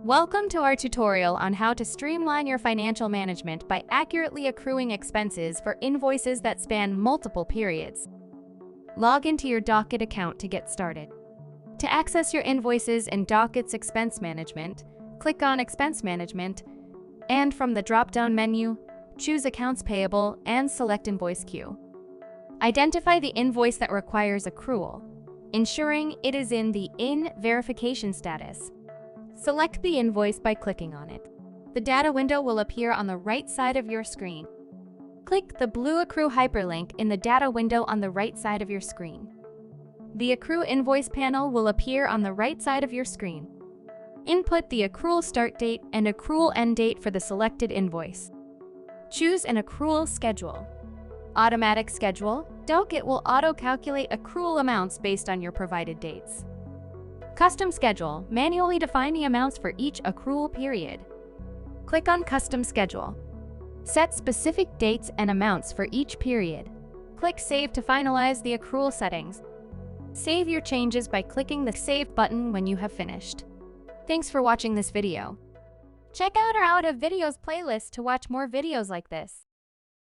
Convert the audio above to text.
Welcome to our tutorial on how to streamline your financial management by accurately accruing expenses for invoices that span multiple periods. Log into your Docyt account to get started. To access your invoices in Docyt's Expense Management, click on Expense Management, and from the drop-down menu, choose Accounts Payable and select Invoice Queue. Identify the invoice that requires accrual, ensuring it is in the In Verification status. Select the invoice by clicking on it. The data window will appear on the right side of your screen. Click the blue Accrue hyperlink in the data window on the right side of your screen. The Accrue Invoice panel will appear on the right side of your screen. Input the accrual start date and accrual end date for the selected invoice. Choose an accrual schedule. Automatic schedule. Docyt will auto-calculate accrual amounts based on your provided dates. Custom schedule. Manually define the amounts for each accrual period. Click on Custom Schedule. Set specific dates and amounts for each period. Click Save to finalize the accrual settings. Save your changes by clicking the Save button when you have finished. Thanks for watching this video. Check out our Out of Videos playlist to watch more videos like this.